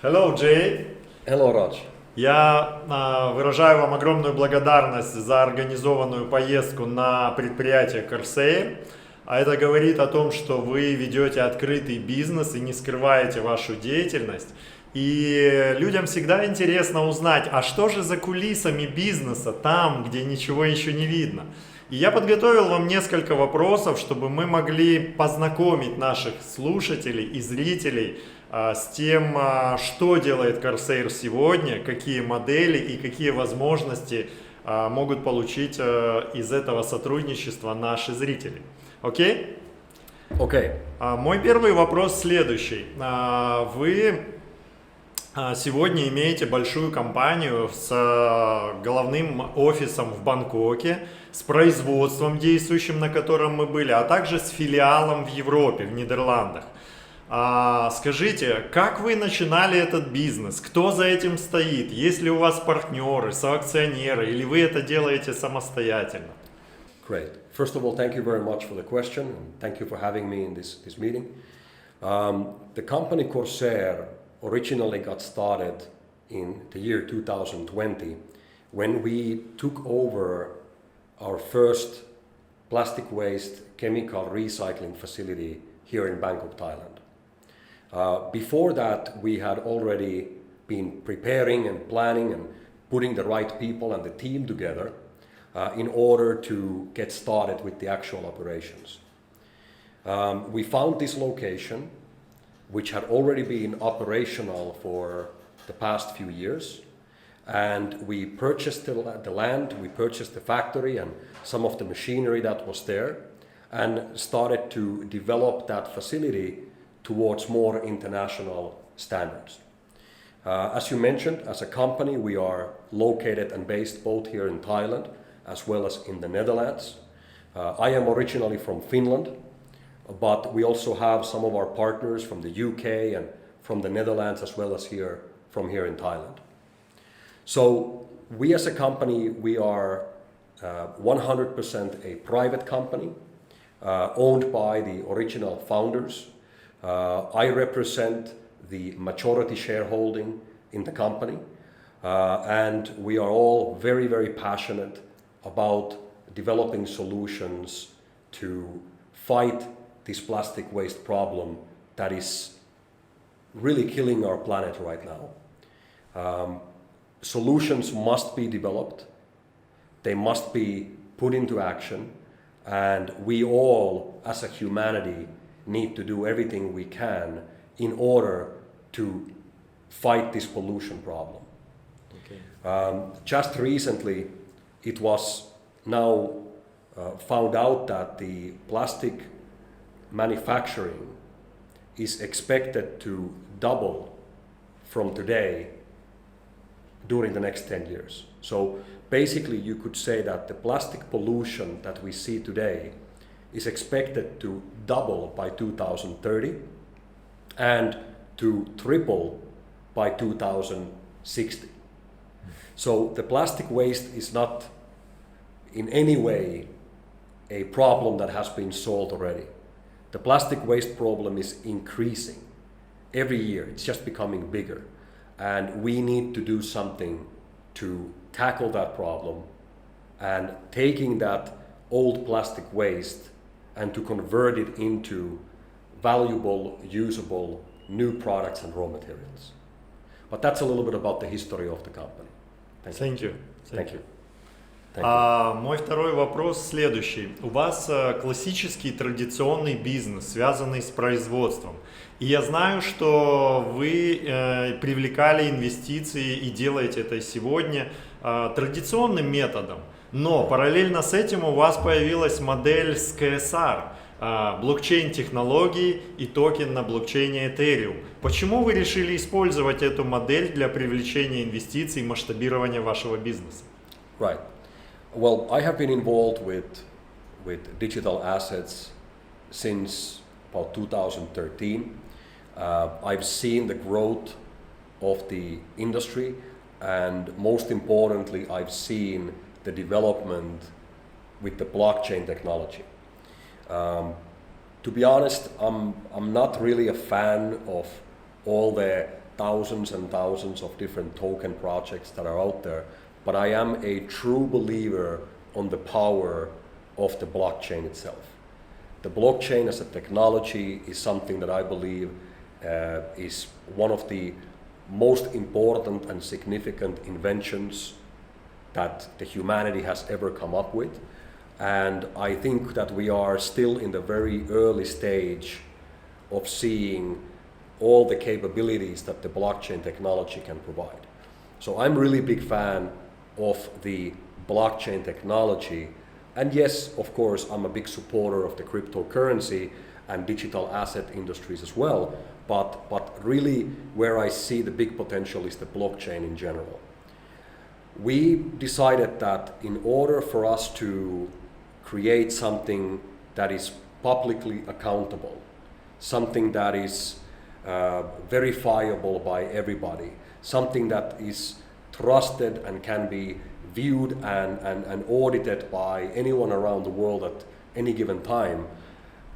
Hello, Jay. Hello, Raj. Я выражаю вам огромную благодарность за организованную поездку на предприятие Corsair. А это говорит о том, что вы ведете открытый бизнес и не скрываете вашу деятельность. И людям всегда интересно узнать, а что же за кулисами бизнеса, там, где ничего еще не видно. И я подготовил вам несколько вопросов, чтобы мы могли познакомить наших слушателей и зрителей с тем, что делает Corsair сегодня, какие модели и какие возможности могут получить из этого сотрудничества наши зрители. Окей? Окей. Мой первый вопрос следующий. Вы сегодня имеете большую компанию с головным офисом в Бангкоке, с производством действующим, на котором мы были, а также с филиалом в Европе, в Нидерландах. Скажите, как вы начинали этот бизнес? Кто за этим стоит? Есть ли у вас партнеры, соакционеры, или вы это делаете самостоятельно? Great. First of all, thank you very much for the question, and thank you for having me in this meeting. The company Corsair originally got started in the year 2020 when we took over our first plastic waste chemical recycling facility here in Bangkok, Thailand. Before that, we had already been preparing and planning and putting the right people and the team together in order to get started with the actual operations. We found this location, which had already been operational for the past few years, and we purchased the land, we purchased the factory and some of the machinery that was there, and started to develop that facility towards more international standards. As you mentioned, as a company, we are located and based both here in Thailand as well as in the Netherlands. I am originally from Finland, but we also have some of our partners from the UK and from the Netherlands as well as from here in Thailand. So we as a company, we are 100% a private company owned by the original founders. I represent the majority shareholding in the company, and we are all very, very passionate about developing solutions to fight this plastic waste problem that is really killing our planet right now. Solutions must be developed, they must be put into action, and we all, as a humanity, need to do everything we can in order to fight this pollution problem. Okay. Just recently, it was now found out that the plastic manufacturing is expected to double from today during the next 10 years. So basically you could say that the plastic pollution that we see today is expected to double by 2030 and to triple by 2060. So the plastic waste is not in any way a problem that has been solved already. The plastic waste problem is increasing every year. It's just becoming bigger. And we need to do something to tackle that problem and taking that old plastic waste and to convert it into valuable, usable, new products and raw materials. But that's a little bit about the history of the company. Thank you. Thank you. Мой второй вопрос следующий. У вас классический традиционный бизнес, связанный с производством. И я знаю, что вы привлекали инвестиции и делаете это сегодня традиционным методом. Но параллельно с этим у вас появилась модель с Corsair, блокчейн-технологии и токен на блокчейне Ethereum. Почему вы решили использовать эту модель для привлечения инвестиций и масштабирования вашего бизнеса? Right. Well, I have been involved with digital assets since about 2013. I've seen the growth of the industry, and most importantly, I've seen the development with the blockchain technology. To be honest, I'm not really a fan of all the thousands and thousands of different token projects that are out there, but I am a true believer on the power of the blockchain itself. The blockchain as a technology is something that I believe is one of the most important and significant inventions that the humanity has ever come up with. And I think that we are still in the very early stage of seeing all the capabilities that the blockchain technology can provide. So I'm really a big fan of the blockchain technology. And yes, of course, I'm a big supporter of the cryptocurrency and digital asset industries as well. But really where I see the big potential is the blockchain in general. We decided that in order for us to create something that is publicly accountable, something that is verifiable by everybody, something that is trusted and can be viewed and audited by anyone around the world at any given time,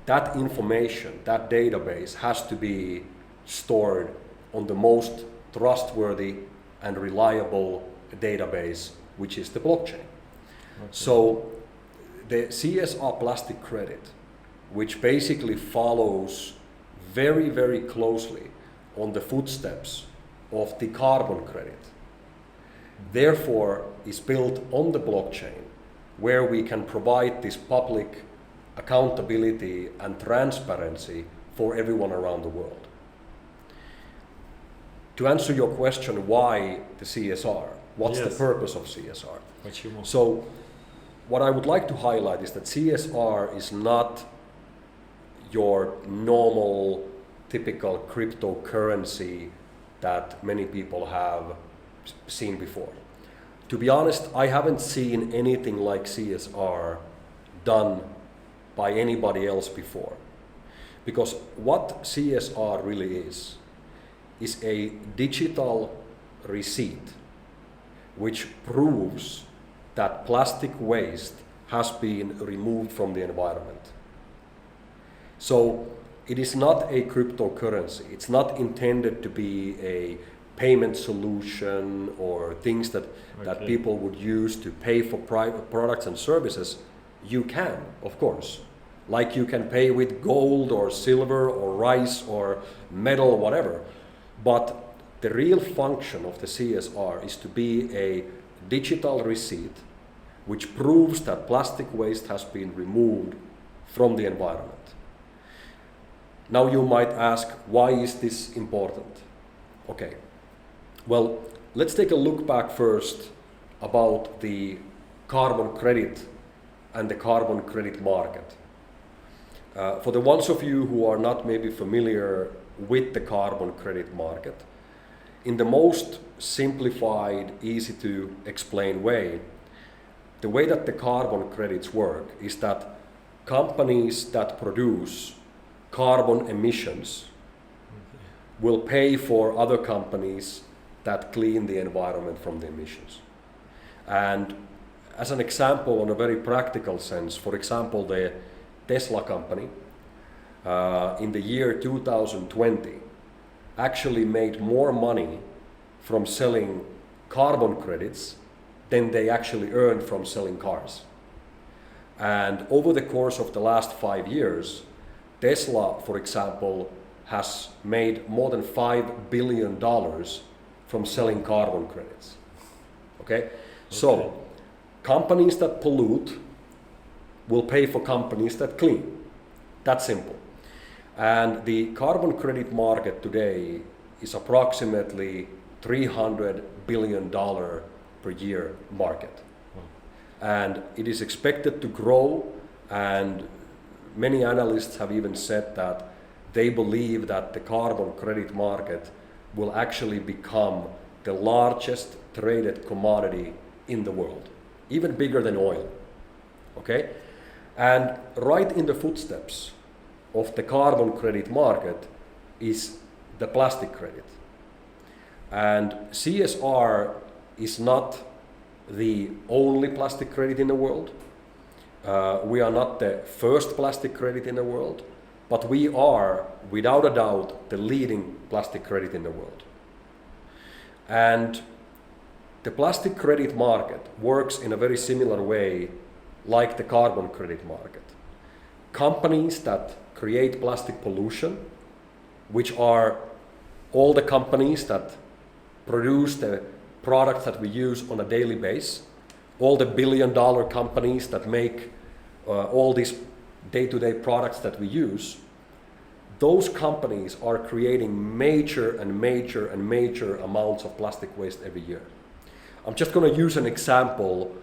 that information, that database has to be stored on the most trustworthy and reliable database, which is the blockchain. Okay. So the CSR plastic credit, which basically follows very, very closely on the footsteps of the carbon credit, therefore is built on the blockchain, where we can provide this public accountability and transparency for everyone around the world. To answer your question, why the CSR? What's the purpose of CSR? So what I would like to highlight is that CSR is not your normal, typical cryptocurrency that many people have seen before. To be honest, I haven't seen anything like CSR done by anybody else before. Because what CSR really is a digital receipt which proves that plastic waste has been removed from the environment. So it is not a cryptocurrency. It's not intended to be a payment solution or things that people would use to pay for private products and services. You can, of course. Like you can pay with gold or silver or rice or metal, whatever. But the real function of the CSR is to be a digital receipt which proves that plastic waste has been removed from the environment. Now you might ask, why is this important? Okay, well, let's take a look back first about the carbon credit and the carbon credit market. For the ones of you who are not maybe familiar with the carbon credit market, in the most simplified, easy to explain way, the way that the carbon credits work is that companies that produce carbon emissions will pay for other companies that clean the environment from the emissions. And as an example, on a very practical sense, for example, the Tesla company in the year 2020 actually made more money from selling carbon credits than they actually earned from selling cars. And over the course of the last 5 years, Tesla, for example, has made more than $5 billion from selling carbon credits. Okay? So, companies that pollute will pay for companies that clean. That's simple. And the carbon credit market today is approximately $300 billion per year market. Wow. And it is expected to grow, and many analysts have even said that they believe that the carbon credit market will actually become the largest traded commodity in the world, even bigger than oil. Okay? And right in the footsteps of the carbon credit market is the plastic credit. And CSR is not the only plastic credit in the world. We are not the first plastic credit in the world, but we are, without a doubt, the leading plastic credit in the world. And the plastic credit market works in a very similar way like the carbon credit market. Companies that create plastic pollution, which are all the companies that produce the products that we use on a daily basis, all the billion-dollar companies that make all these day-to-day products that we use, those companies are creating major amounts of plastic waste every year. I'm just going to use an example,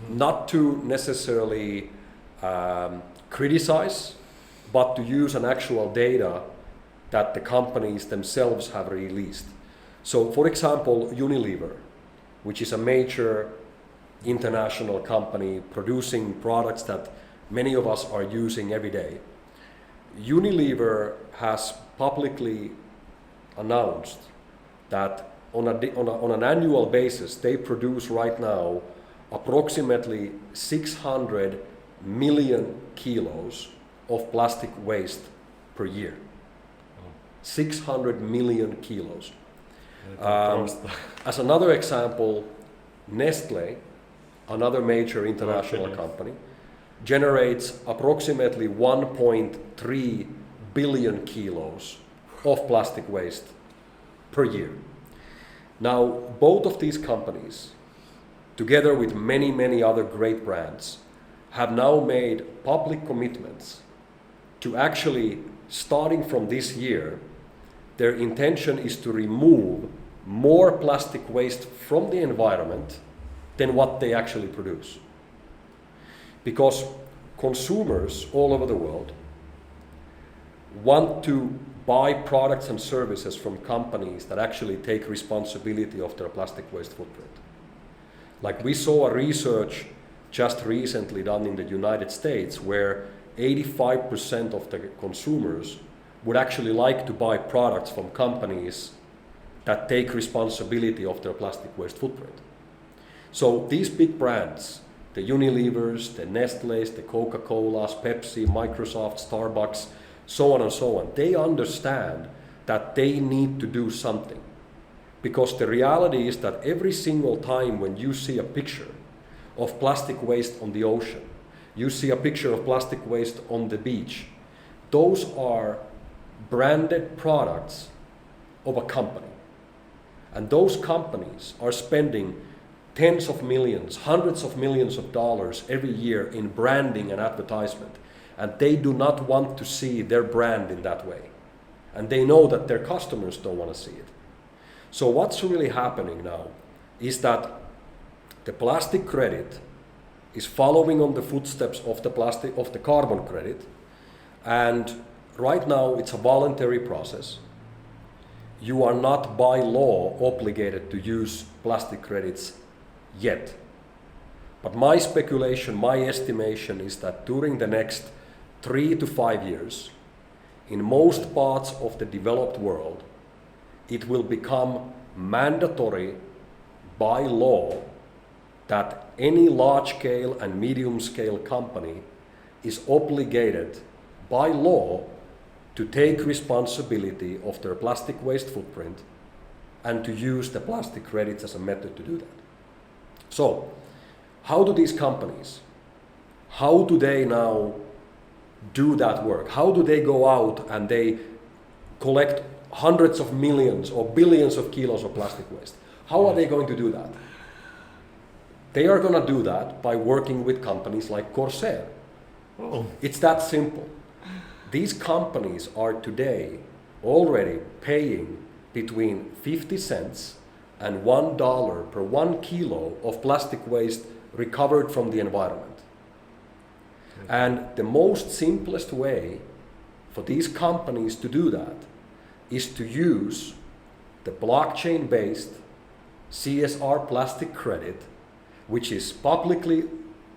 not to necessarily criticize, but to use an actual data that the companies themselves have released. So, for example, Unilever, which is a major international company producing products that many of us are using every day. Unilever has publicly announced that on an annual basis, they produce right now approximately 600 million kilos of plastic waste per year. 600 million kilos. As another example, Nestle, another major international company, generates approximately 1.3 billion kilos of plastic waste per year. Now, both of these companies, together with many other great brands, have now made public commitments to actually, starting from this year, their intention is to remove more plastic waste from the environment than what they actually produce. Because consumers all over the world want to buy products and services from companies that actually take responsibility of their plastic waste footprint. Like we saw a research just recently done in the United States where 85% of the consumers would actually like to buy products from companies that take responsibility of their plastic waste footprint. So these big brands, the Unilevers, the Nestle's, the Coca-Colas, Pepsi, Microsoft, Starbucks, so on and so on, they understand that they need to do something. Because the reality is that every single time when you see a picture of plastic waste on the ocean, you see a picture of plastic waste on the beach, those are branded products of a company. And those companies are spending tens of millions, hundreds of millions of dollars every year in branding and advertisement. And they do not want to see their brand in that way. And they know that their customers don't want to see it. So what's really happening now is that the plastic credit is following on the footsteps of the carbon credit. And right now it's a voluntary process. You are not by law obligated to use plastic credits yet. But my speculation, my estimation is that during the next 3 to 5 years, in most parts of the developed world, it will become mandatory by law that any large-scale and medium-scale company is obligated by law to take responsibility of their plastic waste footprint and to use the plastic credits as a method to do that. So, how do these companies, how do they now do that work? How do they go out and they collect hundreds of millions or billions of kilos of plastic waste? How are they going to do that? They are going to do that by working with companies like Corsair. Oh. It's that simple. These companies are today already paying between 50 cents and $1 per 1 kilo of plastic waste recovered from the environment. And the most simplest way for these companies to do that is to use the blockchain-based CSR plastic credit, which is publicly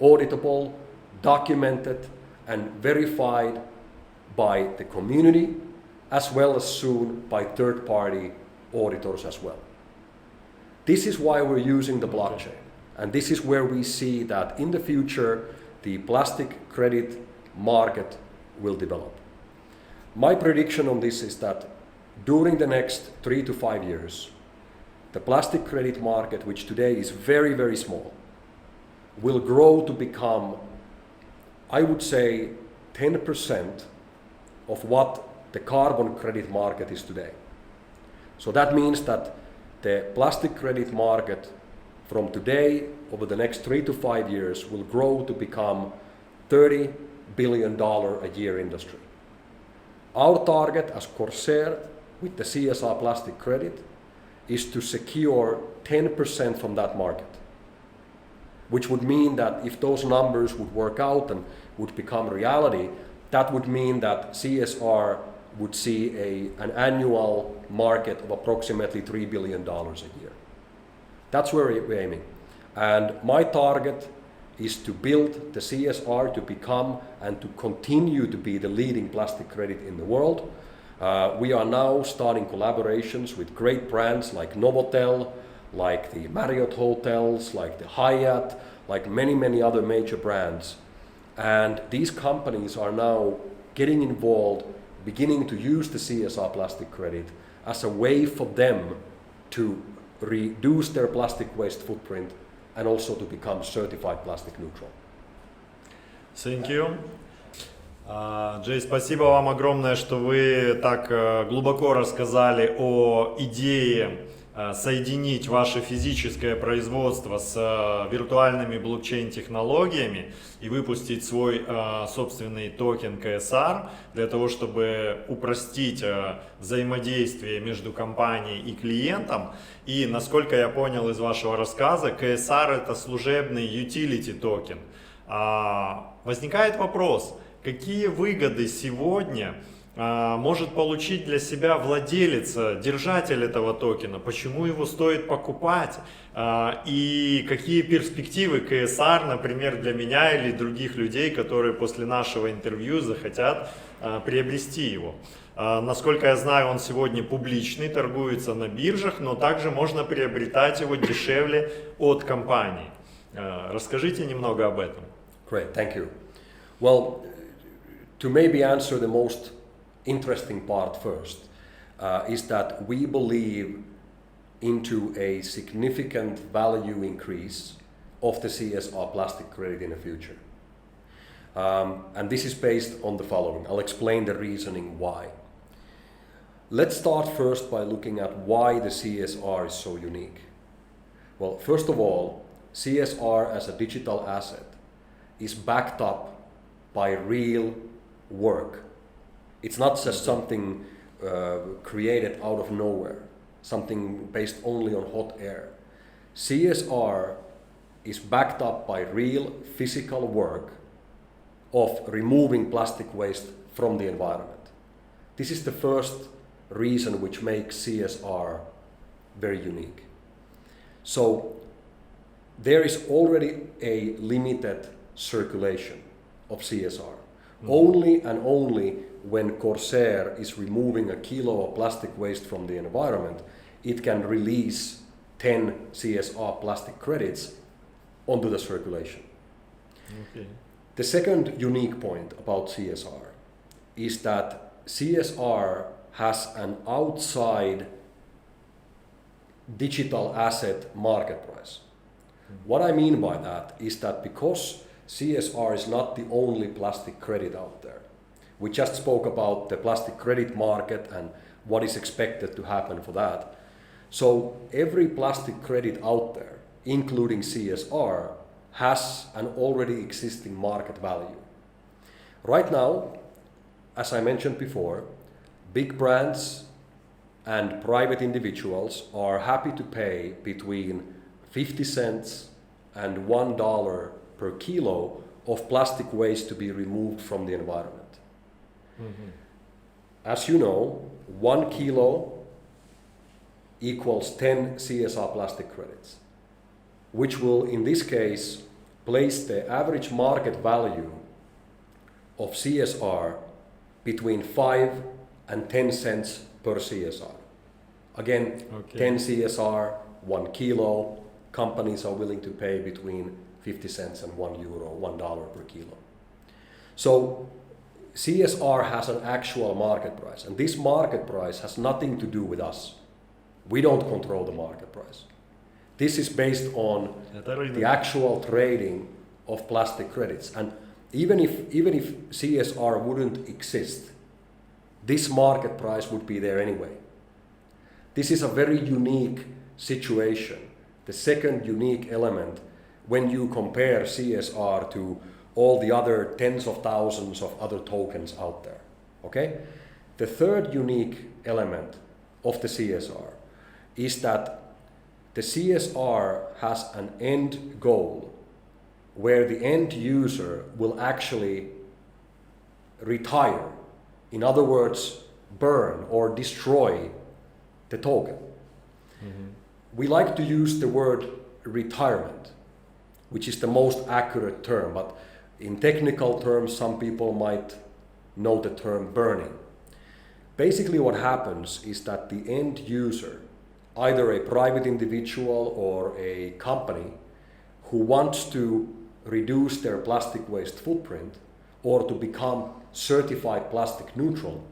auditable, documented, and verified by the community, as well as soon by third-party auditors as well. This is why we're using the blockchain. And this is where we see that in the future, the plastic credit market will develop. My prediction on this is that during the next 3 to 5 years, the plastic credit market, which today is very, very small, will grow to become, I would say, 10% of what the carbon credit market is today. So that means that the plastic credit market from today over the next 3 to 5 years will grow to become $30 billion a year industry. Our target as Corsair with the CSR plastic credit is to secure 10% from that market, which would mean that if those numbers would work out and would become reality, that would mean that CSR would see an annual market of approximately $3 billion a year. That's where we're aiming. And my target is to build the CSR to become and to continue to be the leading plastic credit in the world. We are now starting collaborations with great brands like Novotel, like the Marriott hotels, like the Hyatt, like many, many other major brands. And these companies are now getting involved, beginning to use the CSR plastic credit as a way for them to reduce their plastic waste footprint and also to become certified plastic neutral. Thank you. Джей, спасибо вам огромное, что вы так глубоко рассказали о идее соединить ваше физическое производство с виртуальными блокчейн-технологиями и выпустить свой собственный токен КСР для того, чтобы упростить взаимодействие между компанией и клиентом. И, насколько я понял из вашего рассказа, КСР – это служебный utility токен. Возникает вопрос, какие выгоды сегодня может получить для себя владелец, держатель этого токена, почему его стоит покупать и какие перспективы КСР, например, для меня или других людей, которые после нашего интервью захотят приобрести его. Насколько я знаю, он сегодня публичный, торгуется на биржах, но также можно приобретать его дешевле от компании. Расскажите немного об этом. Great, thank you. Well, to maybe answer the most interesting part first, is that we believe into a significant value increase of the CSR plastic credit in the future. And this is based on the following. I'll explain the reasoning why. Let's start first by looking at why the CSR is so unique. Well, first of all, CSR as a digital asset is backed up by real work. It's not just something created out of nowhere, something based only on hot air. CSR is backed up by real physical work of removing plastic waste from the environment. This is the first reason which makes CSR very unique. So there is already a limited circulation of CSR. Only and only when Corsair is removing a kilo of plastic waste from the environment, it can release 10 CSR plastic credits onto the circulation. Okay. The second unique point about CSR is that CSR has an outside digital asset market price. What I mean by that is that because CSR is not the only plastic credit out there. We just spoke about the plastic credit market and what is expected to happen for that. So every plastic credit out there, including CSR, has an already existing market value. Right now, as I mentioned before, big brands and private individuals are happy to pay between 50 cents and $1 per kilo of plastic waste to be removed from the environment. Mm-hmm. As you know, 1 kilo equals 10 CSR plastic credits, which will in this case place the average market value of CSR between 5 and 10 cents per CSR. Again, okay. 10 CSR, 1 kilo, companies are willing to pay between 50 cents and €1, $1 per kilo. So CSR has an actual market price, and this market price has nothing to do with us. We don't control the market price. This is based on the actual trading of plastic credits. And even if CSR wouldn't exist, this market price would be there anyway. This is a very unique situation. The second unique element when you compare CSR to all the other tens of thousands of other tokens out there. Okay? The third unique element of the CSR is that the CSR has an end goal where the end user will actually retire. In other words, burn or destroy the token. Mm-hmm. We like to use the word retirement, which is the most accurate term, but in technical terms, some people might know the term burning. Basically what happens is that the end user, either a private individual or a company who wants to reduce their plastic waste footprint or to become certified plastic neutral,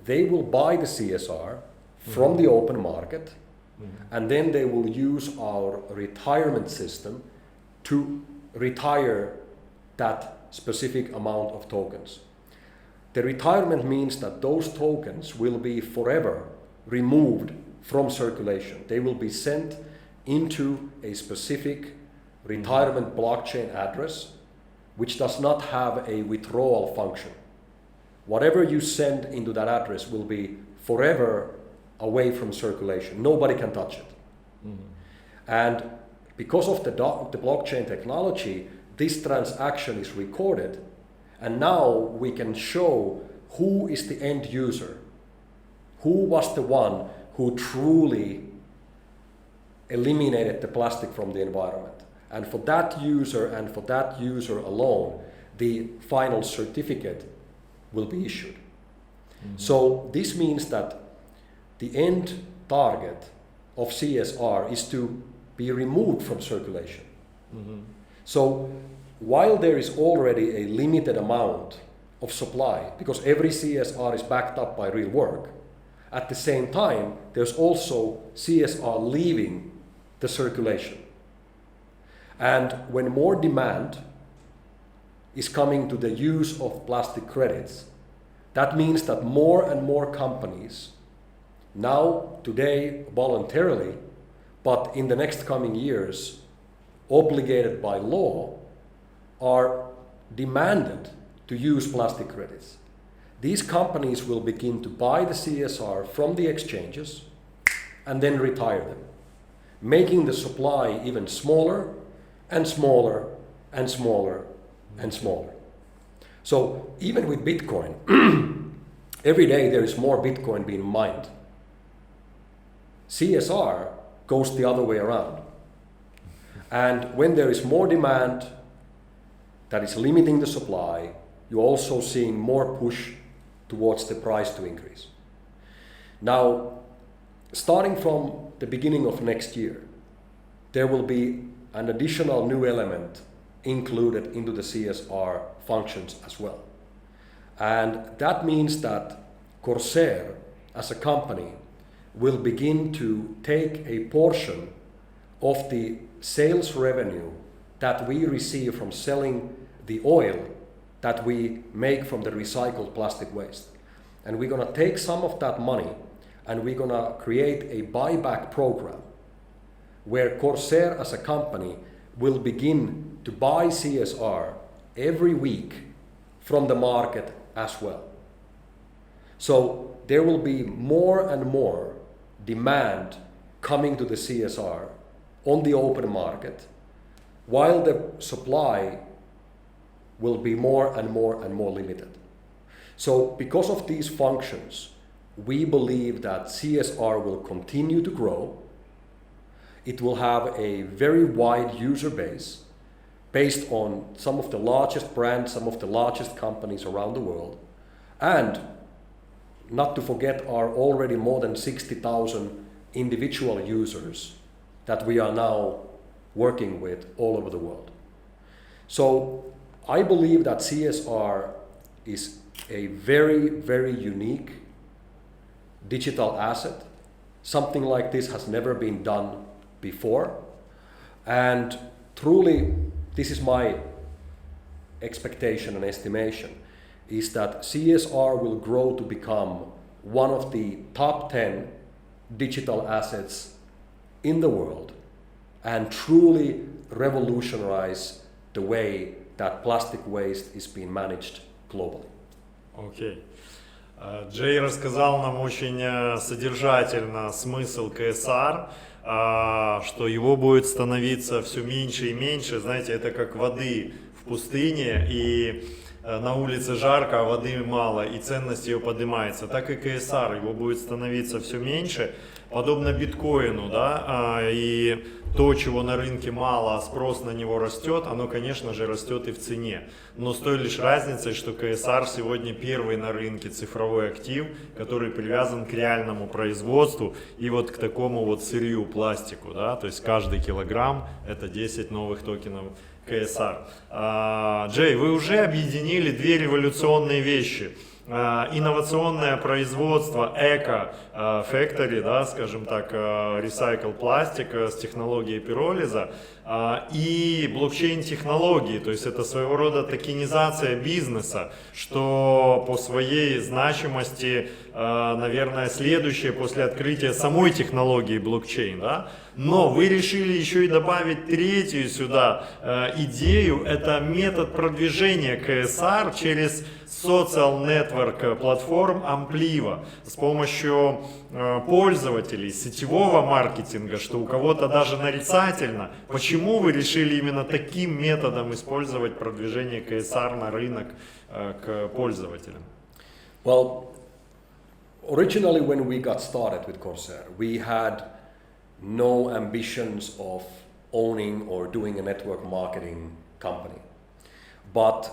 they will buy the CSR from the open market, and then they will use our retirement system to retire that specific amount of tokens. The retirement means that those tokens will be forever removed from circulation. They will be sent into a specific retirement blockchain address, which does not have a withdrawal function. Whatever you send into that address will be forever away from circulation. Nobody can touch it. Mm-hmm. And because of the blockchain technology, this transaction is recorded, and now we can show who is the end user, who was the one who truly eliminated the plastic from the environment. And for that user and for that user alone, the final certificate will be issued. Mm-hmm. So this means that the end target of CSR is to be removed from circulation. Mm-hmm. So while there is already a limited amount of supply, because every CSR is backed up by real work, at the same time, there's also CSR leaving the circulation. And when more demand is coming to the use of plastic credits, that means that more and more companies, now, today, voluntarily, but in the next coming years, obligated by law, are demanded to use plastic credits. These companies will begin to buy the CSR from the exchanges and then retire them, making the supply even smaller and smaller and smaller and smaller. So even with Bitcoin, every day there is more Bitcoin being mined. CSR goes the other way around. And when there is more demand that is limiting the supply, you're also seeing more push towards the price to increase. Now, starting from the beginning of next year, there will be an additional new element included into the CSR functions as well. And that means that Corsair, as a company, will begin to take a portion of the sales revenue that we receive from selling the oil that we make from the recycled plastic waste. And we're gonna take some of that money and we're gonna create a buyback program where Corsair as a company will begin to buy CSR every week from the market as well. So there will be more and more demand coming to the CSR on the open market, while the supply will be more and more and more limited. So because of these functions, we believe that CSR will continue to grow. It will have a very wide user base based on some of the largest brands, some of the largest companies around the world, and not to forget our already more than 60,000 individual users that we are now working with all over the world. So I believe that CSR is a very, very unique digital asset, Something like this has never been done before. And truly, this is my expectation and estimation, is that CSR will grow to become one of the top 10 digital assets in the world and truly revolutionize the way that plastic waste is being managed globally. Окей. Джей рассказал нам очень содержательно смысл КСР, что его будет становиться все меньше и меньше. Знаете, это как воды в пустыне, и на улице жарко, а воды мало, и ценность ее поднимается. Так и КСР, его будет становиться все меньше, подобно биткоину, да, и то, чего на рынке мало, а спрос на него растет, оно, конечно же, растет и в цене. Но с той лишь разницей, что КСР сегодня первый на рынке цифровой актив, который привязан к реальному производству и вот к такому вот сырью, пластику, да, то есть каждый килограмм это 10 новых токенов КСР. Джей, вы уже объединили две революционные вещи. Инновационное производство эко-фактори, да, скажем так, recycle пластик с технологией пиролиза и блокчейн-технологии, то есть это своего рода токенизация бизнеса, что по своей значимости, наверное, следующее после открытия самой технологии блокчейн, да? Но вы решили еще и добавить третью сюда идею, это метод продвижения КСР через social network платформ Amplivo с помощью пользователей, сетевого маркетинга, что у кого-то даже нарицательно. Почему вы решили именно таким методом использовать продвижение КСР на рынок к пользователям? Well, originally when we got started with Corsair, we had no ambitions of owning or doing a network marketing company. But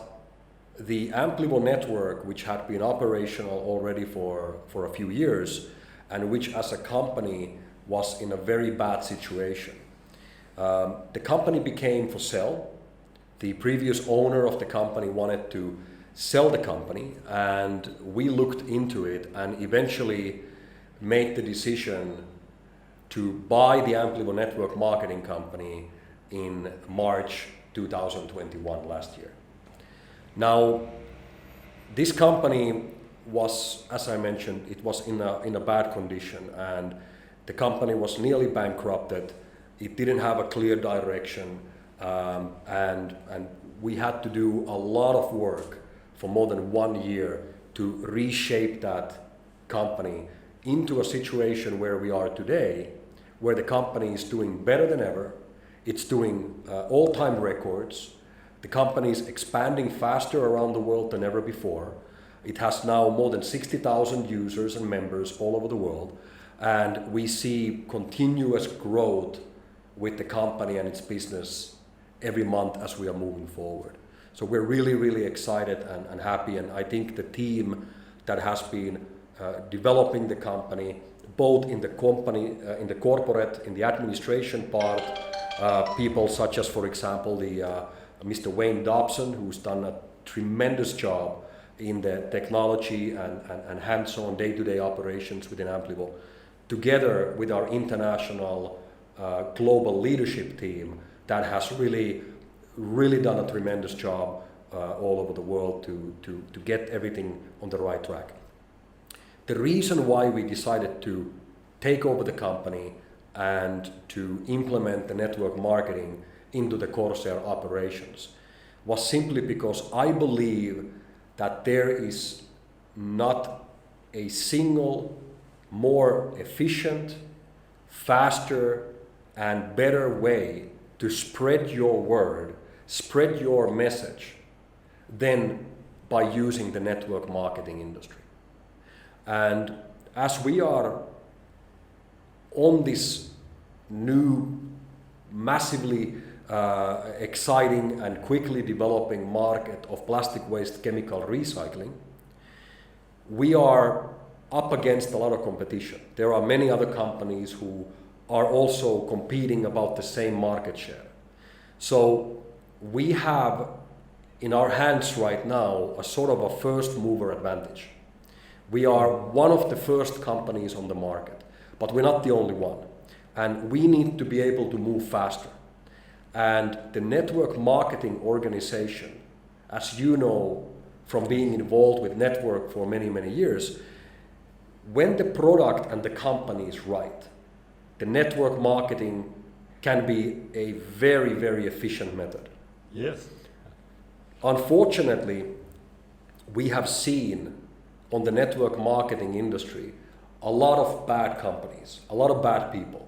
the Amplivo network, which had been operational already for a few years, and which as a company was in a very bad situation. The company became for sale. The previous owner of the company wanted to sell the company, and we looked into it and eventually made the decision to buy the Amplivo network marketing company in March 2021 last year. Now, this company was, as I mentioned, it was in a bad condition, and the company was nearly bankrupted. It didn't have a clear direction, and we had to do a lot of work for more than 1 year to reshape that company into a situation where we are today, where the company is doing better than ever. It's doing all-time records. The company is expanding faster around the world than ever before. It has now more than 60,000 users and members all over the world. And we see continuous growth with the company and its business every month as we are moving forward. So we're really, really excited and happy. And I think the team that has been developing the company, both in the company, in the corporate, in the administration part, people such as, for example, Mr. Wayne Dobson, who's done a tremendous job in the technology and hands-on day-to-day operations within Amplivo, together with our international global leadership team that has really done a tremendous job all over the world to get everything on the right track. The reason why we decided to take over the company and to implement the network marketing into the Corsair operations was simply because I believe that there is not a single more efficient, faster and better way to spread your word, spread your message than by using the network marketing industry. And as we are on this new, massively exciting and quickly developing market of plastic waste chemical recycling, we are up against a lot of competition. There are many other companies who are also competing about the same market share. So we have in our hands right now a sort of a first mover advantage. We are one of the first companies on the market. But we're not the only one. And we need to be able to move faster. And the network marketing organization, as you know from being involved with network for many, many years, when the product and the company is right, the network marketing can be a very, very efficient method. Yes. Unfortunately, we have seen on the network marketing industry a lot of bad companies, a lot of bad people.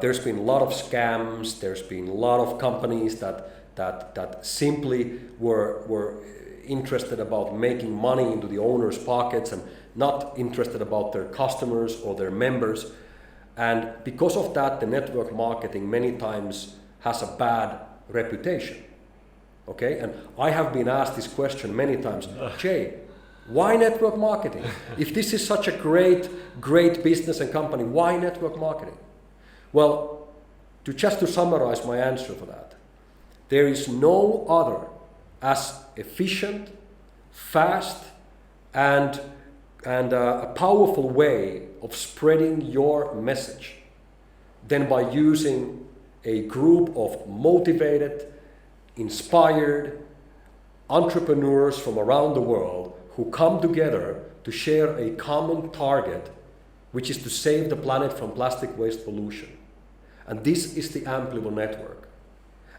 There's been a lot of scams, there's been a lot of companies that simply were interested about making money into the owner's pockets and not interested about their customers or their members. And because of that, the network marketing many times has a bad reputation. Okay, and I have been asked this question many times, Jay, why network marketing? If this is such a great business and company, why network marketing? Well, just to summarize my answer for that, there is no other as efficient, fast, and a powerful way of spreading your message than by using a group of motivated, inspired entrepreneurs from around the world who come together to share a common target, which is to save the planet from plastic waste pollution. And this is the Amplivo network.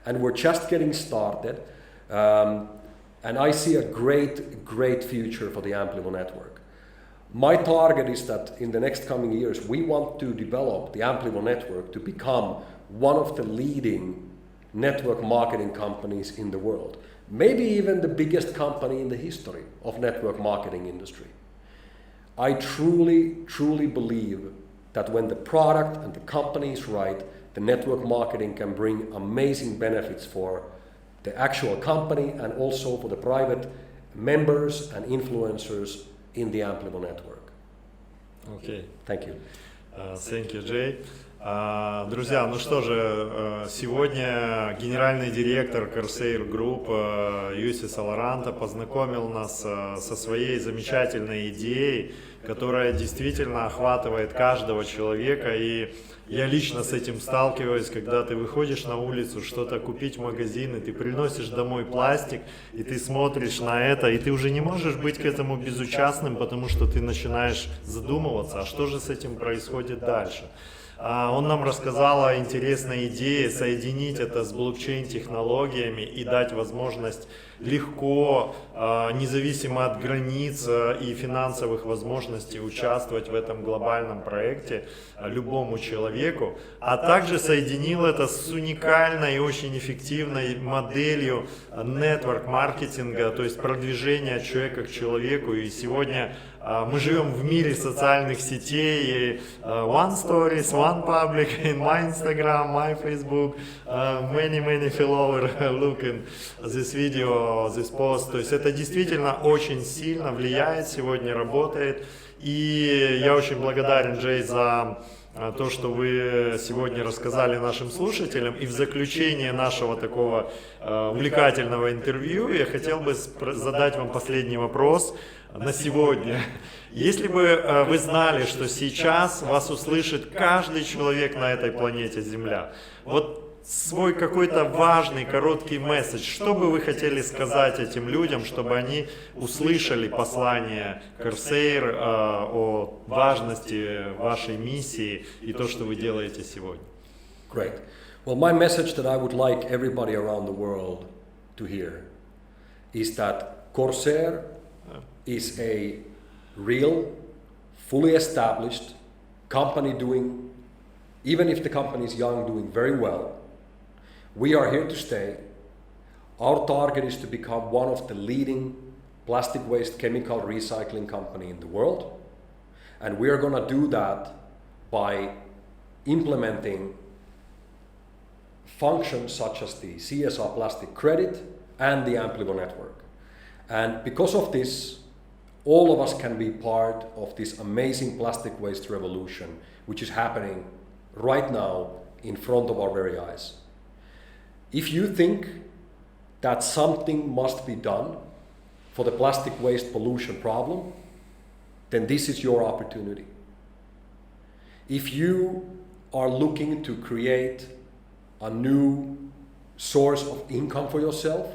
And we're just getting started. And I see a great future for the Amplivo network. My target is that in the next coming years, we want to develop the Amplivo network to become one of the leading network marketing companies in the world. Maybe even the biggest company in the history of network marketing industry. I truly believe that when the product and the company is right, the network marketing can bring amazing benefits for the actual company and also for the private members and influencers in the Amplivo network. Okay. Thank you. Thank you, Jay. Друзья, ну что же, сегодня генеральный директор Corsair Group Юси Saloranta познакомил нас со своей замечательной идеей, которая действительно охватывает каждого человека, и я лично с этим сталкиваюсь, когда ты выходишь на улицу что-то купить в магазин, и ты приносишь домой пластик, и ты смотришь на это, и ты уже не можешь быть к этому безучастным, потому что ты начинаешь задумываться, а что же с этим происходит дальше. Он нам рассказал о интересной идее соединить это с блокчейн-технологиями и дать возможность легко, независимо от границ и финансовых возможностей, участвовать в этом глобальном проекте любому человеку, а также соединил это с уникальной и очень эффективной моделью нетворк-маркетинга, то есть продвижения человека к человеку. И сегодня мы живем в мире социальных сетей, one stories, one public, in my Instagram, my Facebook, many followers look in this video, this post. То есть это действительно очень сильно влияет, сегодня работает. И я очень благодарен, Джей, за то, что вы сегодня рассказали нашим слушателям. И в заключение нашего такого увлекательного интервью я хотел бы задать вам последний вопрос на сегодня. Если бы вы знали, что сейчас вас услышит каждый человек на этой планете Земля, вот свой какой-то важный, короткий месседж, что бы вы хотели сказать этим людям, чтобы они услышали послание Corsair о важности вашей миссии и то, что вы делаете сегодня? Great. Well, my message that I would like everybody around the world to hear is that Corsair is a real, fully established company doing, even if the company is young, doing very well. We are here to stay. Our target is to become one of the leading plastic waste chemical recycling company in the world. And we are going to do that by implementing functions such as the CSR plastic credit and the Amplivo network. And because of this, all of us can be part of this amazing plastic waste revolution, which is happening right now in front of our very eyes. If you think that something must be done for the plastic waste pollution problem, then this is your opportunity. If you are looking to create a new source of income for yourself,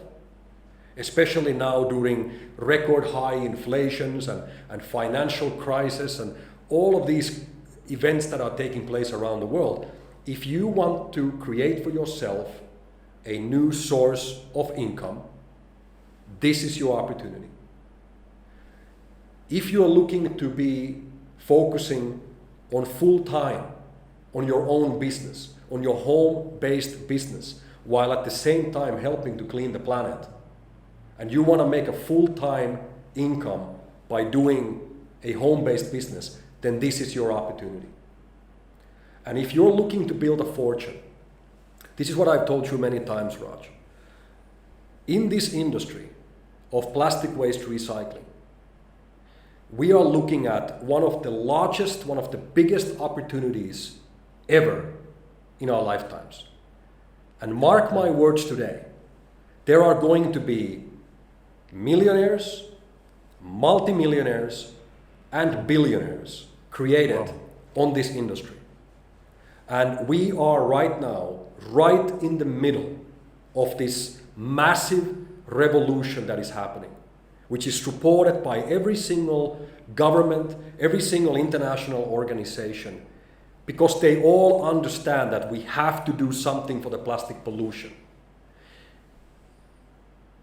especially now during record high inflations and financial crisis and all of these events that are taking place around the world, if you want to create for yourself a new source of income, this is your opportunity. If you are looking to be focusing on full time on your own business, on your home-based business, while at the same time helping to clean the planet, and you want to make a full-time income by doing a home-based business, then this is your opportunity. And if you're looking to build a fortune, this is what I've told you many times, Raj. In this industry of plastic waste recycling, we are looking at one of the largest, one of the biggest opportunities ever in our lifetimes. And mark my words today, there are going to be millionaires, multimillionaires, and billionaires created on this industry. And we are right now, right in the middle of this massive revolution that is happening, which is supported by every single government, every single international organization, because they all understand that we have to do something for the plastic pollution.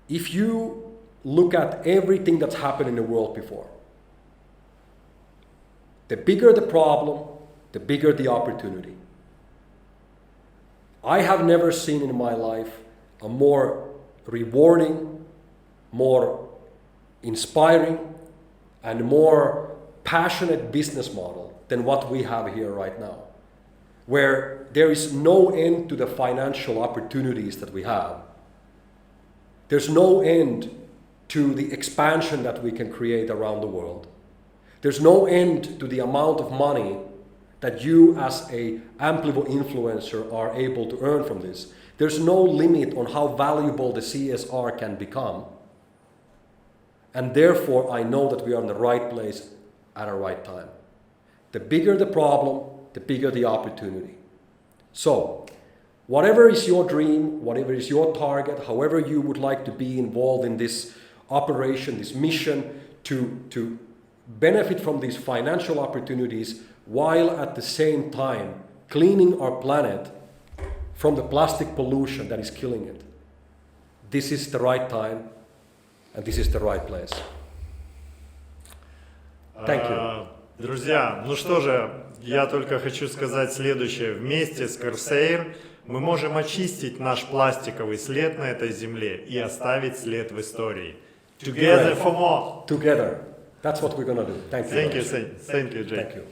If you look at everything that's happened in the world before, the bigger the problem, the bigger the opportunity. I have never seen in my life a more rewarding, more inspiring, and more passionate business model than what we have here right now, where there is no end to the financial opportunities that we have. There's no end to the expansion that we can create around the world. There's no end to the amount of money that you as a Amplivo influencer are able to earn from this. There's no limit on how valuable the CSR can become. And therefore, I know that we are in the right place at the right time. The bigger the problem, the bigger the opportunity. So, whatever is your dream, whatever is your target, however you would like to be involved in this operation, this mission to benefit from these financial opportunities while at the same time cleaning our planet from the plastic pollution that is killing it. This is the right time and this is the right place. Thank you. Друзья, ну что же, я только хочу сказать следующее. Вместе с Corsair мы можем очистить наш пластиковый след на этой земле и оставить след в истории. Together for more. Together. That's what we're going to do. Thank you. Thank you, Jay. Thank you.